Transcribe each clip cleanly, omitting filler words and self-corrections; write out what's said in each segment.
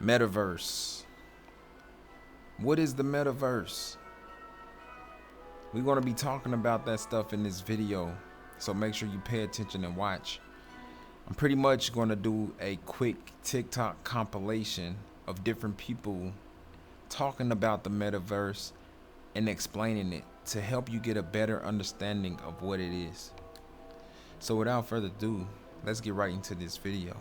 Metaverse. What is the metaverse? We're going to be talking about that stuff in this video, so make sure you pay attention and watch. I'm pretty much going to do a quick TikTok compilation of different people talking about the metaverse and explaining it to help you get a better understanding of what it is. So without further ado, let's get right into this video.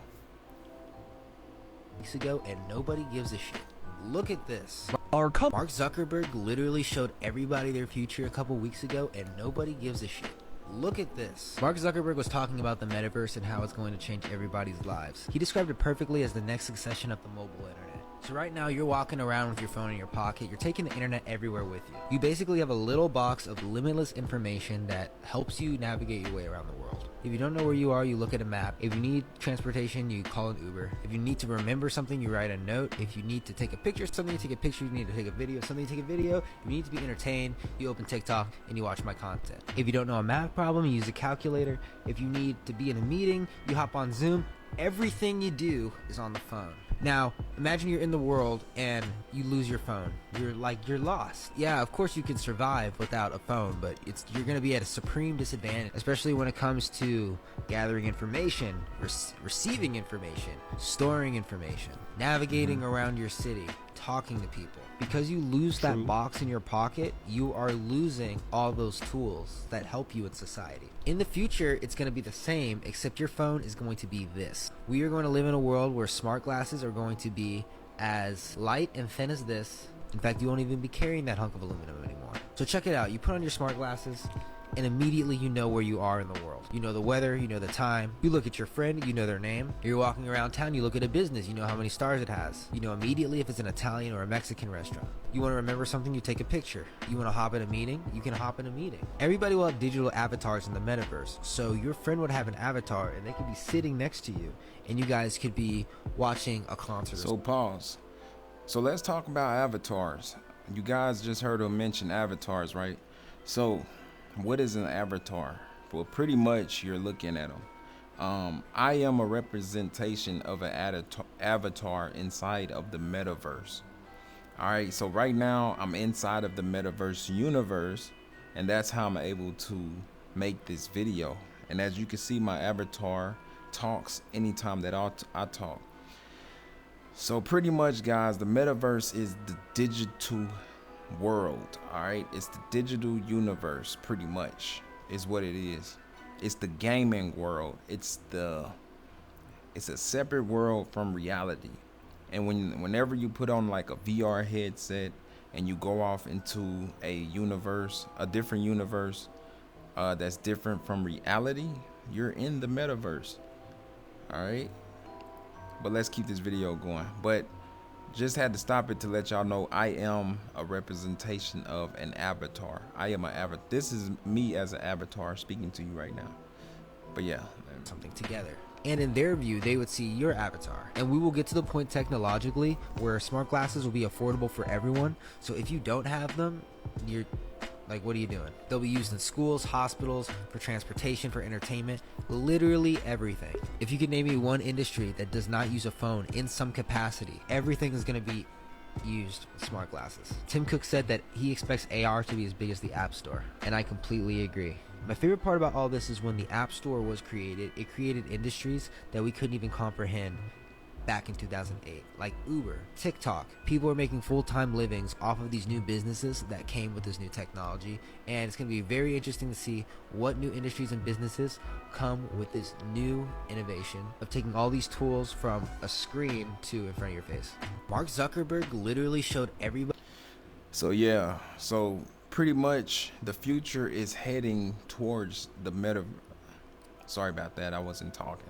Weeks ago, and nobody gives a shit. Look at this. Mark Zuckerberg literally showed everybody their future a couple weeks ago, and nobody gives a shit. Look at this. Mark Zuckerberg was talking about the metaverse and how it's going to change everybody's lives. He described it perfectly as the next succession of the mobile internet. So right now you're walking around with your phone in your pocket, you're taking the internet everywhere with you. You basically have a little box of limitless information that helps you navigate your way around the world. If you don't know where you are, you look at a map. If you need transportation, you call an Uber. If you need to remember something, you write a note. If you need to take a picture of something, you take a picture. You need to take a video of something, you take a video. If you need to be entertained, you open TikTok and you watch my content. If you don't know a math problem, you use a calculator. If you need to be in a meeting, you hop on Zoom. Everything you do is on the phone. Now, imagine you're in the world and you lose your phone. You're lost. Yeah, of course you can survive without a phone, but you're going to be at a supreme disadvantage, especially when it comes to gathering information, receiving information, storing information, navigating around your city, talking to people. Because you lose that box in your pocket, you are losing all those tools that help you in society. In the future, it's going to be the same, except your phone is going to be this. We are going to live in a world where smart glasses are going to be as light and thin as this. In fact, you won't even be carrying that hunk of aluminum anymore. So check it out. You put on your smart glasses, and immediately you know where you are in the world. You know the weather, you know the time. You look at your friend, you know their name. You're walking around town, you look at a business, you know how many stars it has. You know immediately if it's an Italian or a Mexican restaurant. You want to remember something, you take a picture. You want to hop in a meeting, you can hop in a meeting. Everybody will have digital avatars in the metaverse. So your friend would have an avatar and they could be sitting next to you and you guys could be watching a concert. So pause. So let's talk about avatars. You guys just heard him mention avatars, right? So what is an avatar? Well, pretty much you're looking at them. I am a representation of an avatar inside of the metaverse. All right, so right now I'm inside of the metaverse universe, and that's how I'm able to make this video. And as you can see, my avatar talks anytime that I talk. So pretty much, guys, the metaverse is the digital world. All right, it's the digital universe. Pretty much is what it is. It's the gaming world. It's a separate world from reality. And whenever you put on like a VR headset and you go off into a universe, a different universe that's different from reality, you're in the metaverse. All right, but let's keep this video going. But just had to stop it to let y'all know I am a representation of an avatar. I am an avatar. This is me as an avatar speaking to you right now. But yeah, something together. And in their view, they would see your avatar. And we will get to the point technologically where smart glasses will be affordable for everyone. So if you don't have them, you're like, what are you doing? They'll be used in schools, hospitals, for transportation, for entertainment, literally everything. If you could name me one industry that does not use a phone in some capacity, everything is going to be used with smart glasses. Tim Cook said that he expects AR to be as big as the App Store, and I completely agree. My favorite part about all this is when the App Store was created, it created industries that we couldn't even comprehend back in 2008, like Uber, TikTok. People are making full-time livings off of these new businesses that came with this new technology, and it's going to be very interesting to see what new industries and businesses come with this new innovation of taking all these tools from a screen to in front of your face. Mark Zuckerberg literally showed everybody. So yeah, so pretty much the future is heading towards the meta. Sorry about that, I wasn't talking.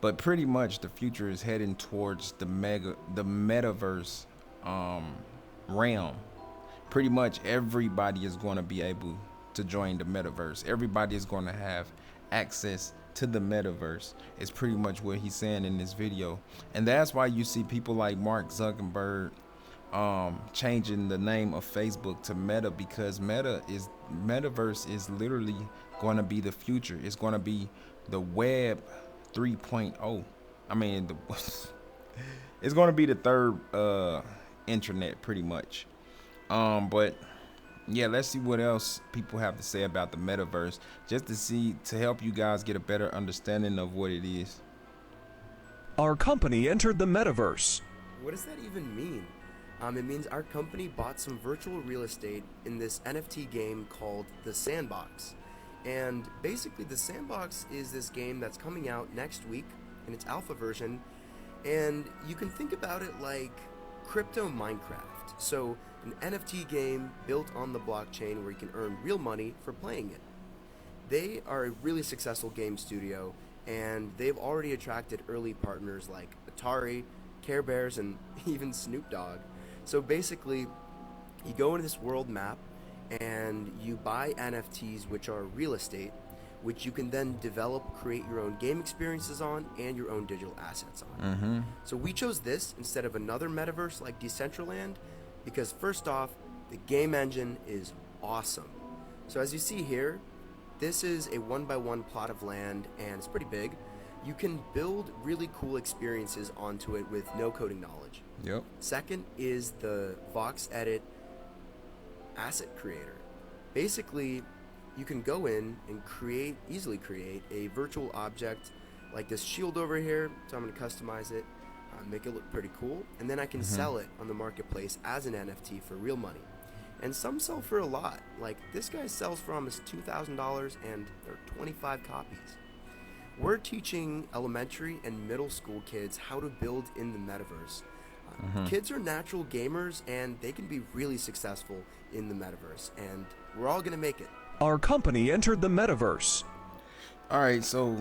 But pretty much the future is heading towards the metaverse realm. Pretty much everybody is going to be able to join the metaverse. Everybody is going to have access to the metaverse. Is pretty much what he's saying in this video. And that's why you see people like Mark Zuckerberg changing the name of Facebook to Meta, because metaverse is literally going to be the future. It's going to be the web 3.0. I mean, it's gonna be the third internet pretty much. But yeah, let's see what else people have to say about the metaverse, just to help you guys get a better understanding of what it is. Our company entered the metaverse. What does that even mean? It means our company bought some virtual real estate in this NFT game called The Sandbox. And basically, The Sandbox is this game that's coming out next week in its alpha version. And you can think about it like crypto Minecraft. So, an NFT game built on the blockchain where you can earn real money for playing it. They are a really successful game studio, and they've already attracted early partners like Atari, Care Bears, and even Snoop Dogg. So basically, you go into this world map and you buy NFTs, which are real estate, which you can then develop, create your own game experiences on, and your own digital assets on. So we chose this instead of another metaverse like Decentraland because first off, the game engine is awesome. So as you see here, this is a 1x1 plot of land and it's pretty big. You can build really cool experiences onto it with no coding knowledge. Yep. Second is the Vox Edit asset creator. Basically, you can go in and easily create a virtual object like this shield over here. So I'm going to customize it, make it look pretty cool, and then I can sell it on the marketplace as an NFT for real money. And some sell for a lot. Like this guy sells for almost $2,000 and there are 25 copies. We're teaching elementary and middle school kids how to build in the metaverse. Kids are natural gamers and they can be really successful in the metaverse, and we're all gonna make it. Our company entered the metaverse. All right, so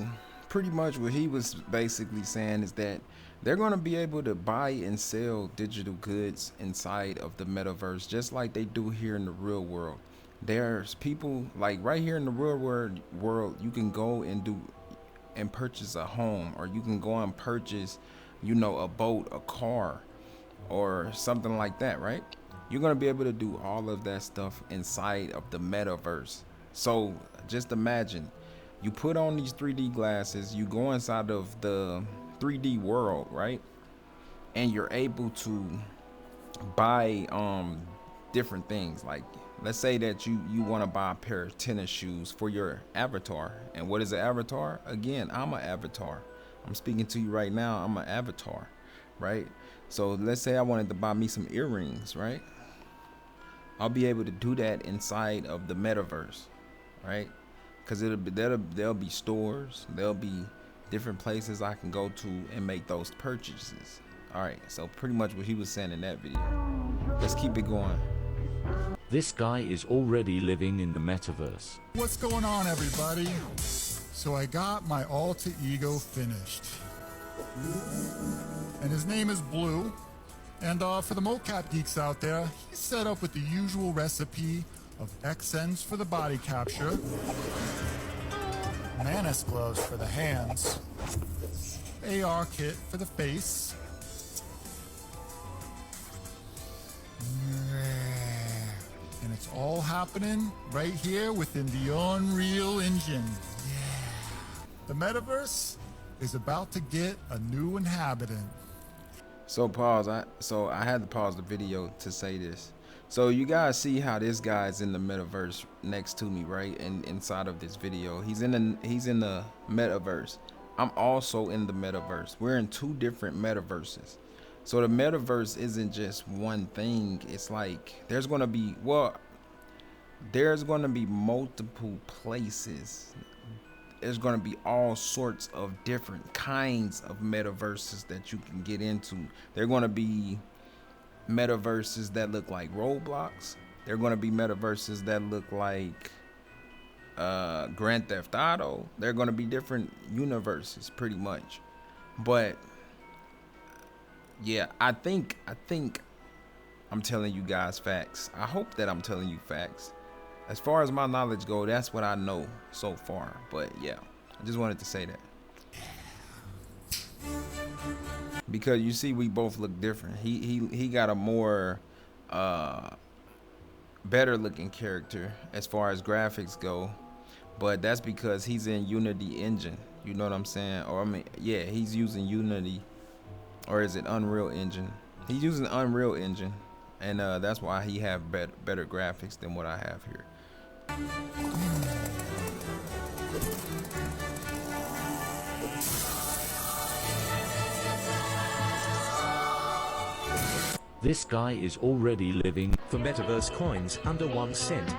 pretty much what he was basically saying is that they're going to be able to buy and sell digital goods inside of the metaverse, just like they do here in the real world. There's people like right here in the real world, you can go and purchase a home, or you can go and purchase, a boat, a car, or something like that, right? You're going to be able to do all of that stuff inside of the metaverse. So just imagine, you put on these 3D glasses, you go inside of the 3D world, right? And you're able to buy different things. Like let's say that you want to buy a pair of tennis shoes for your avatar. And what is an avatar? Again, I'm an avatar. I'm speaking to you right now. I'm an avatar, right? So let's say I wanted to buy me some earrings, right? I'll be able to do that inside of the metaverse, right? Because there'll be stores, there'll be different places I can go to and make those purchases. All right, so pretty much what he was saying in that video. Let's keep it going. This guy is already living in the metaverse. What's going on, everybody? So I got my alter ego finished. And his name is Blue. And for the mocap geeks out there, he's set up with the usual recipe of XNs for the body capture, Manus gloves for the hands, AR kit for the face, and it's all happening right here within the Unreal Engine. The metaverse is about to get a new inhabitant. So pause. I had to pause the video to say this. So you guys see how this guy's in the metaverse next to me, right? And inside of this video, he's in the metaverse. I'm also in the metaverse. We're in two different metaverses. So the metaverse isn't just one thing. It's like there's gonna be multiple places. There's going to be all sorts of different kinds of metaverses that you can get into. They're going to be metaverses that look like Roblox. They're going to be metaverses that look like Grand Theft Auto. They're going to be different universes pretty much. But yeah, I think I'm telling you guys facts. I hope that I'm telling you facts. As far as my knowledge go, that's what I know so far. But yeah, I just wanted to say that. Because you see, we both look different. He got a more better looking character as far as graphics go. But that's because he's in Unity engine. You know what I'm saying? Or I mean, yeah, he's using Unity or is it Unreal Engine? He's using Unreal Engine, and that's why he have better graphics than what I have here. This guy is already living For Metaverse coins under 1 cent.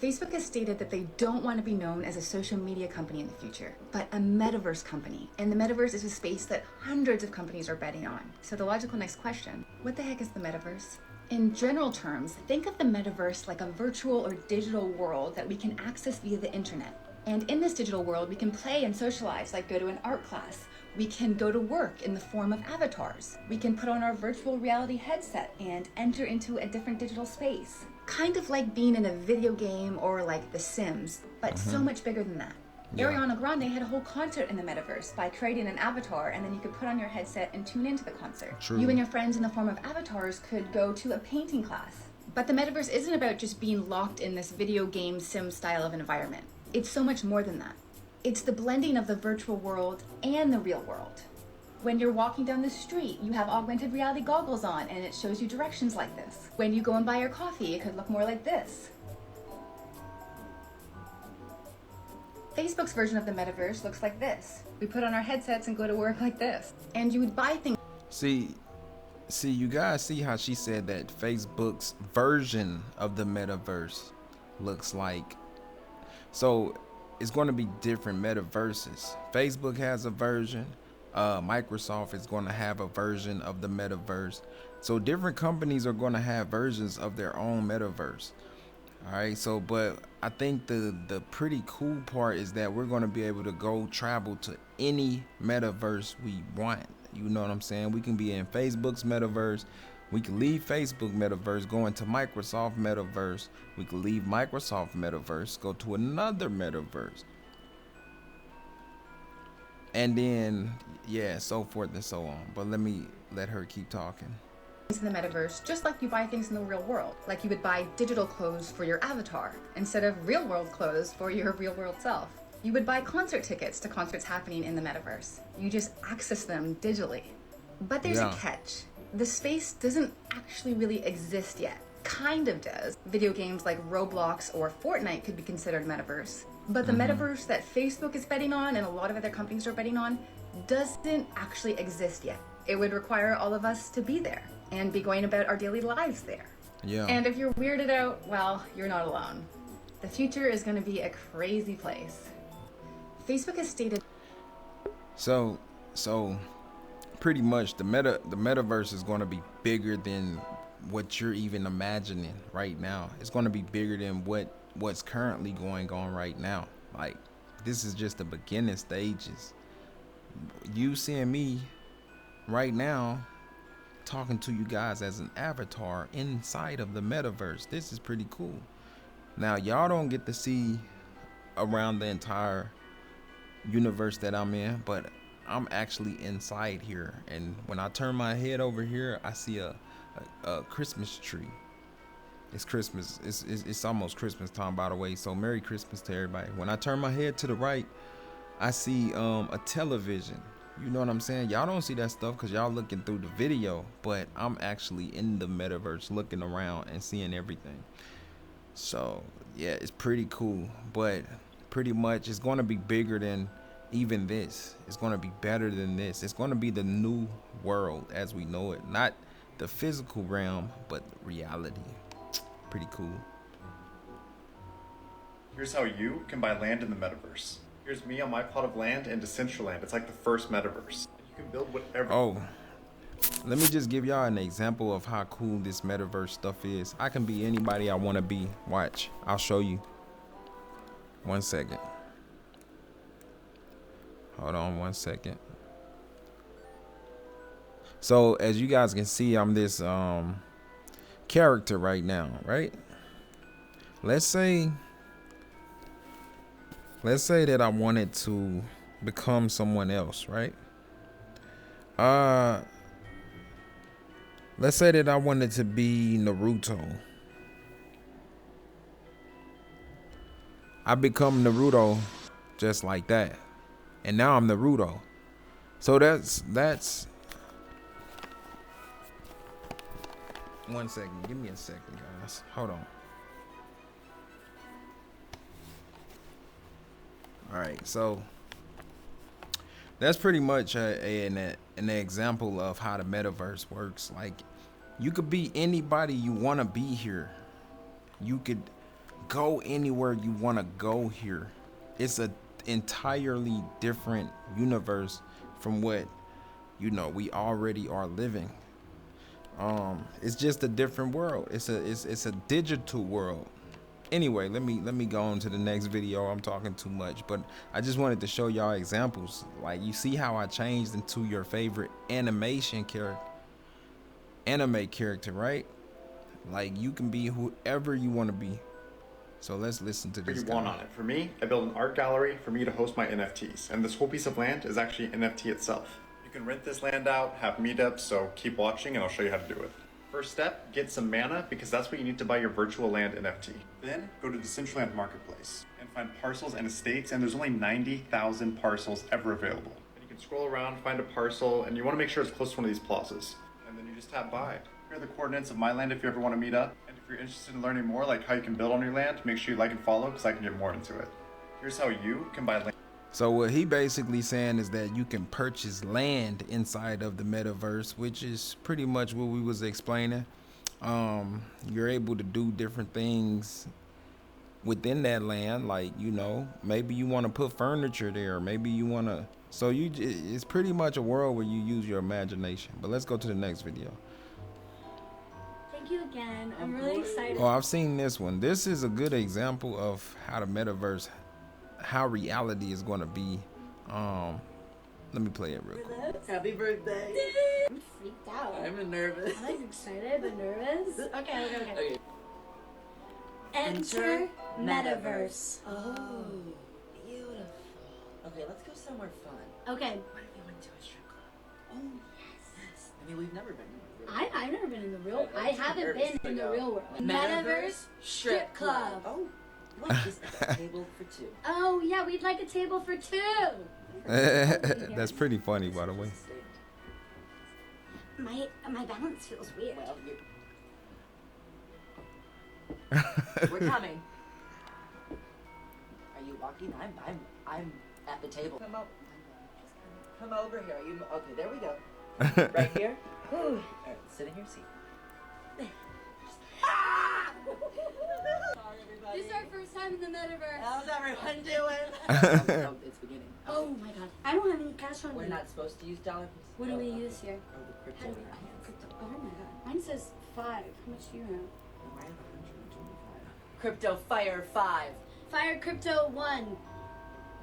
Facebook has stated that they don't want to be known as a social media company in the future, but a metaverse company. And the metaverse is a space that hundreds of companies are betting on. So the logical next question, what the heck is the metaverse? In general terms, think of the metaverse like a virtual or digital world that we can access via the internet. And in this digital world, we can play and socialize, like go to an art class. We can go to work in the form of avatars. We can put on our virtual reality headset and enter into a different digital space. Kind of like being in a video game or like The Sims, but so much bigger than that. Yeah. Ariana Grande had a whole concert in the metaverse by creating an avatar, and then you could put on your headset and tune into the concert. True. You and your friends in the form of avatars could go to a painting class. But the metaverse isn't about just being locked in this video game sim style of environment. It's so much more than that. It's the blending of the virtual world and the real world. When you're walking down the street, you have augmented reality goggles on and it shows you directions like this. When you go and buy your coffee, it could look more like this. Facebook's version of the metaverse looks like this. We put on our headsets and go to work like this. And you would buy things. See, you guys see how she said that Facebook's version of the metaverse looks like. So it's going to be different metaverses. Facebook has a version. Microsoft is going to have a version of the metaverse. So different companies are going to have versions of their own metaverse. All right. So, but I think the pretty cool part is that we're going to be able to go travel to any metaverse we want. You know what I'm saying? We can be in Facebook's metaverse. We can leave Facebook metaverse, go into Microsoft metaverse. We can leave Microsoft metaverse, go to another metaverse. And then, yeah, so forth and so on. But let her keep talking. In the metaverse, just like you buy things in the real world. Like you would buy digital clothes for your avatar instead of real world clothes for your real world self. You would buy concert tickets to concerts happening in the metaverse. You just access them digitally. But there's a catch. The space doesn't actually really exist yet. Kind of does. Video games like Roblox or Fortnite could be considered metaverse. But the metaverse that Facebook is betting on and a lot of other companies are betting on doesn't actually exist yet. It would require all of us to be there and be going about our daily lives there. Yeah. And if you're weirded out, well, you're not alone. The future is going to be a crazy place. Facebook has stated. So pretty much the metaverse is going to be bigger than what you're even imagining right now. It's going to be bigger than what's currently going on right now. Like, this is just the beginning stages. You seeing me right now talking to you guys as an avatar inside of the metaverse. This is pretty cool. Now, y'all don't get to see around the entire universe that I'm in, but I'm actually inside here. And when I turn my head over here, I see a Christmas tree. It's Christmas. It's almost Christmas time, by the way. So Merry Christmas to everybody. When I turn my head to the right, I see a television. You know what I'm saying? Y'all don't see that stuff because y'all looking through the video, but I'm actually in the metaverse looking around and seeing everything. So yeah, it's pretty cool, but pretty much it's going to be bigger than even this. It's going to be better than this. It's going to be the new world as we know it. Not the physical realm, but reality. Pretty cool. Here's how you can buy land in the metaverse. Here's me on my plot of land in Decentraland. It's like the first metaverse. You can build whatever. Oh, let me just give y'all an example of how cool this metaverse stuff is. I can be anybody I want to be. Watch, I'll show you. 1 second. Hold on 1 second. So as you guys can see, I'm this character right now, right? Let's say that I wanted to become someone else, right? Let's say that I wanted to be Naruto. I become Naruto just like that. And now I'm Naruto. So that's 1 second. Give me a second, guys. Hold on. All right, so that's pretty much an example of how the metaverse works. Like, you could be anybody you want to be here. You could go anywhere you want to go here. It's a entirely different universe from what we already are living. It's just a different world. It's a digital world. Anyway, let me go on to the next video. I'm talking too much, but I just wanted to show y'all examples. Like, you see how I changed into your favorite anime character, right? Like, you can be whoever you want to be. So let's listen to this You want on it. For me, I built an art gallery for me to host my NFTs, and this whole piece of land is actually an NFT itself. You can rent this land out, have meetups, so keep watching and I'll show you how to do it. First step, get some mana, because that's what you need to buy your virtual land NFT. Then go to the Decentraland Marketplace and find parcels and estates, and there's only 90,000 parcels ever available. And you can scroll around, find a parcel, and you want to make sure it's close to one of these plazas. And then you just tap buy. Here are the coordinates of my land if you ever want to meet up. And if you're interested in learning more, like how you can build on your land, make sure you like and follow, because I can get more into it. Here's how you can buy land. So what he basically saying is that you can purchase land inside of the metaverse, which is pretty much what we was explaining. You're able to do different things within that land, like, maybe you want to put furniture there, maybe you want to. So it's pretty much a world where you use your imagination. But let's go to the next video. Thank you again. I'm really excited. Oh, I've seen this one. This is a good example of how the metaverse, how reality is going to be. Let me play it real quick. Happy birthday. I'm freaked out. I'm nervous. I'm like excited but nervous. Okay. Enter Metaverse. Oh, beautiful. Okay, let's go somewhere fun. Okay. What if we went to a strip club? Oh, yes. I mean, we've never been in the real I've never been in the real. I haven't nervous been to in the go. real world. Metaverse Strip Club. Oh, look, is a table for two. Oh yeah, we'd like a table for two. That's pretty funny, by the way. My balance feels weird. Well, we're coming. Are you walking? I'm at the table. Come up. Come over here. Are you okay? There we go. Right here. Ooh. All right, sit in your seat. Sorry, everybody. This is our first time in the metaverse. How's everyone doing? Oh, it's beginning. Okay. Oh my god. I don't have any cash on me. We're not supposed to use dollars. What do we use here? Oh, the crypto. How do we crypto? Oh my god. Mine says 5. How much do you have? I have 125. Crypto Fire 5. Fire crypto 1.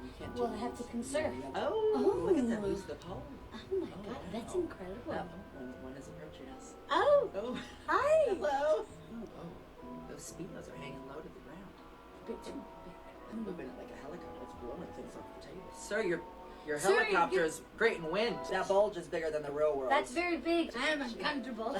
You can't do Well, I have to this. conserve. Oh, look at that. Oh. Use the pole. Oh my god, that's wow. incredible. One is approaching us. Oh, Oh, hi. hello. Oh, those speedos are hanging low to the ground. Bit too I'm moving it like a helicopter. It's blowing things off the table. Sir, your Sir, helicopter you- is great in wind. That bulge is bigger than the real world. That's very big. I am uncomfortable.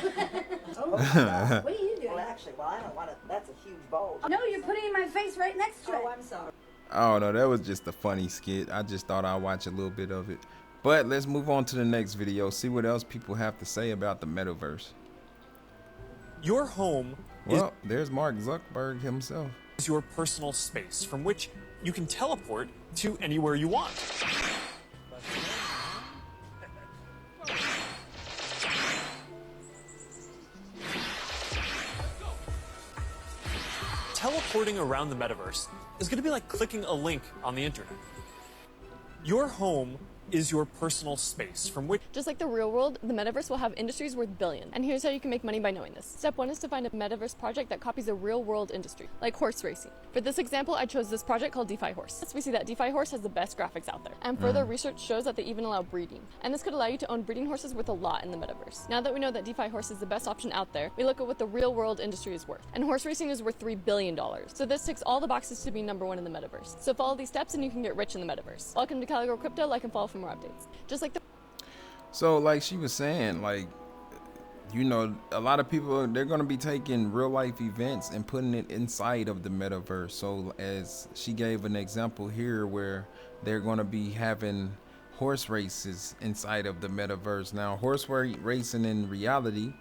Oh, What are you doing? well, actually, I don't want to. That's a huge bulge. No, you're putting my face right next to it. Oh, I'm sorry. Oh no, that was just a funny skit. I just thought I'd watch a little bit of it. But let's move on to the next video, see what else people have to say about the metaverse. Your home Well, there's Mark Zuckerberg himself. is your personal space from which you can teleport to anywhere you want. Teleporting around the metaverse is going to be like clicking a link on the internet. Your home is your personal space from which Just like the real world, the metaverse will have industries worth billions. And here's how you can make money by knowing this. Step 1 is to find a metaverse project that copies a real world industry, like horse racing. For this example, I chose this project called DeFi Horse. We see that DeFi Horse has the best graphics out there. And further research shows that they even allow breeding. And this could allow you to own breeding horses worth a lot in the metaverse. Now that we know that DeFi Horse is the best option out there, we look at what the real world industry is worth. And horse racing is worth $3 billion. So this ticks all the boxes to be #1 in the metaverse. So follow these steps and you can get rich in the metaverse. Welcome to Calico Crypto, like and follow for more updates. Just like the So like she was saying, like, a lot of people, they're going to be taking real life events and putting it inside of the metaverse. So as she gave an example here where they're going to be having horse races inside of the metaverse. Now, horse racing in reality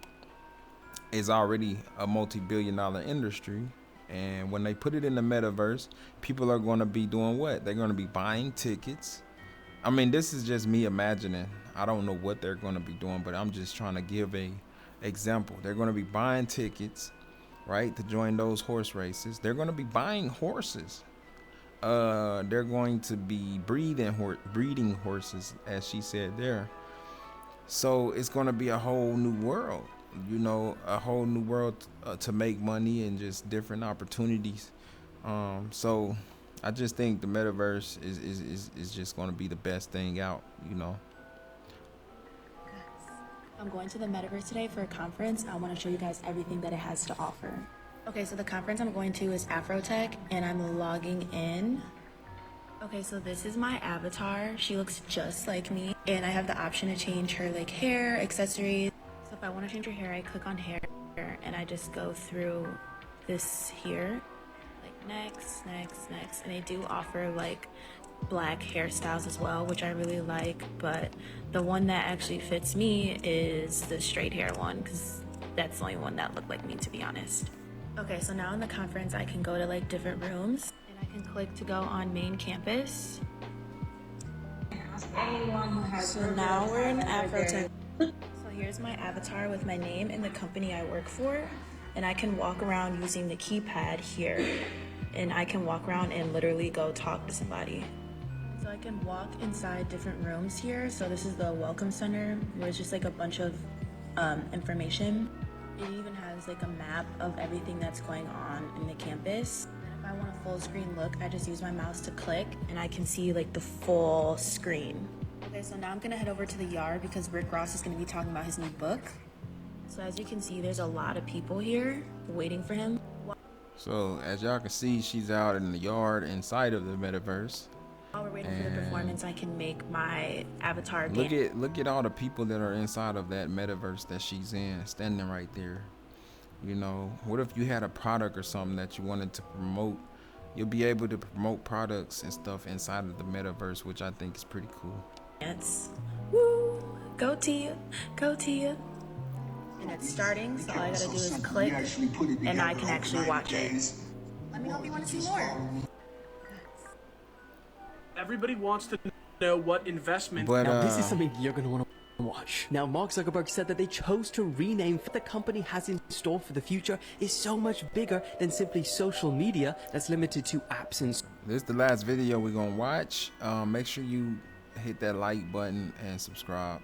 is already a multi-billion-dollar industry. And when they put it in the metaverse, people are going to be doing what? They're going to be buying tickets. I mean, this is just me imagining. I don't know what they're going to be doing, but I'm just trying to give a example. They're going to be buying tickets, right, to join those horse races. They're going to be buying horses. They're going to be breeding horses, as she said there. So it's going to be a whole new world, you know, a whole new world to make money and just different opportunities. So I just think the metaverse is just going to be the best thing out, you know. I'm going to the Metaverse today for a conference. I want to show you guys everything that it has to offer. Okay, so the conference I'm going to is Afrotech, and I'm logging in. Okay, so this is my avatar. She looks just like me, and I have the option to change her like hair, accessories. So if I want to change her hair, I click on hair, and I just go through this here, like next, next, next, and they do offer like black hairstyles as well, which I really like, but the one that actually fits me is the straight hair one, because that's the only one that looked like me, to be honest. Okay, so now in the conference I can go to like different rooms, and I can click to go on main campus. So now we're in Afrotech. So here's my avatar with my name and the company I work for, and I can walk around using the keypad here, and I can walk around and literally go talk to somebody. So I can walk inside different rooms here. So this is the welcome center, where it's just like a bunch of information. It even has like a map of everything that's going on in the campus. And if I want a full screen look, I just use my mouse to click and I can see like the full screen. Okay, so now I'm gonna head over to the yard because Rick Ross is gonna be talking about his new book. So as you can see, there's a lot of people here waiting for him. So as y'all can see, she's out in the yard inside of the metaverse. While we're waiting for the performance, I can make my avatar look at all the people that are inside of that metaverse that she's in, standing right there. You know, what if you had a product or something that you wanted to promote? You'll be able to promote products and stuff inside of the metaverse, which I think is pretty cool. It's woo, go Tia, go Tia. And it's starting, so all I gotta do is click, and I can actually watch it. Let me know if you want to see more. Everybody wants to know what investment. Now, this is something you're going to want to watch. Now, Mark Zuckerberg said that they chose to rename what the company has in store for the future is so much bigger than simply social media that's limited to apps and. This is the last video we're going to watch. Make sure you hit that like button and subscribe.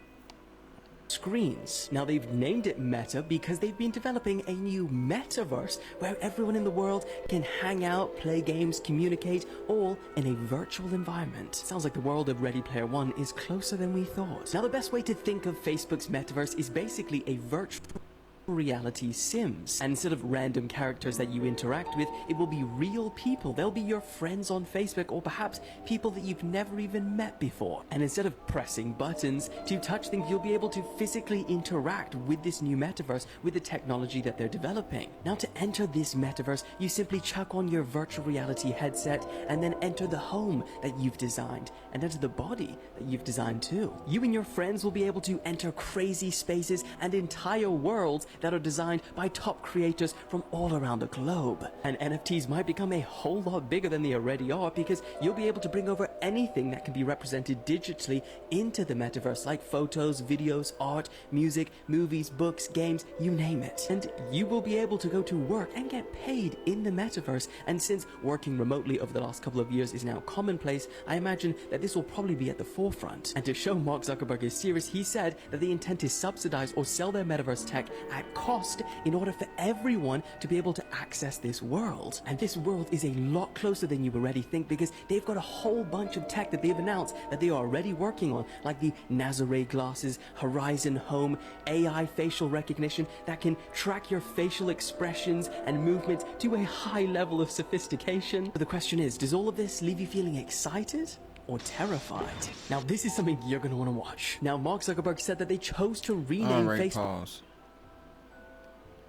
Screens. Now they've named it Meta because they've been developing a new metaverse where everyone in the world can hang out, play games, communicate, all in a virtual environment. Sounds like the world of Ready Player One is closer than we thought. Now the best way to think of Facebook's metaverse is basically a virtual reality Sims, and instead of random characters that you interact with, it will be real people. They'll be your friends on Facebook, or perhaps people that you've never even met before. And instead of pressing buttons to touch things, you'll be able to physically interact with this new metaverse with the technology that they're developing. Now, to enter this metaverse, you simply chuck on your virtual reality headset and then enter the home that you've designed and enter the body that you've designed too. You and your friends will be able to enter crazy spaces and entire worlds that are designed by top creators from all around the globe. And NFTs might become a whole lot bigger than they already are, because you'll be able to bring over anything that can be represented digitally into the metaverse, like photos, videos, art, music, movies, books, games, you name it. And you will be able to go to work and get paid in the metaverse. And since working remotely over the last couple of years is now commonplace, I imagine that this will probably be at the forefront. And to show Mark Zuckerberg is serious, he said that they intend to subsidize or sell their metaverse tech at cost in order for everyone to be able to access this world. And this world is a lot closer than you already think, because they've got a whole bunch of tech that they've announced that they are already working on, like the Nazare glasses, Horizon Home, AI facial recognition that can track your facial expressions and movements to a high level of sophistication. But the question is, does all of this leave you feeling excited or terrified? Now, this is something you're going to want to watch. Now, Mark Zuckerberg said that they chose to rename Facebook. Pause.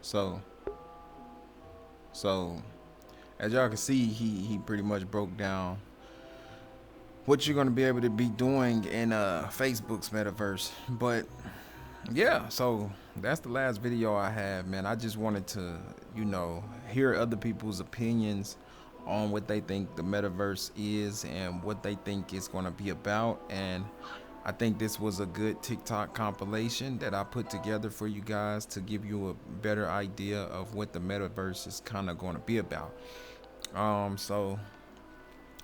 So as y'all can see, he pretty much broke down what you're going to be able to be doing in Facebook's metaverse. But yeah, so that's the last video I have, man. I just wanted to, you know, hear other people's opinions on what they think the metaverse is and what they think it's going to be about. And I think this was a good TikTok compilation that I put together for you guys to give you a better idea of what the metaverse is kind of going to be about. So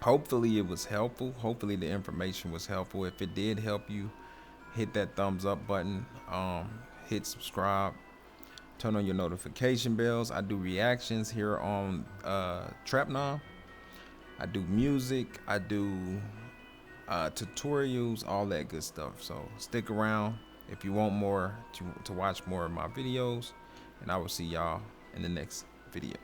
hopefully it was helpful. Hopefully the information was helpful. If it did help you, hit that thumbs up button, hit subscribe, turn on your notification bells. I do reactions here on Trapnime. I do music, I do tutorials, all that good stuff. So stick around if you want more to watch more of my videos, and I will see y'all in the next video.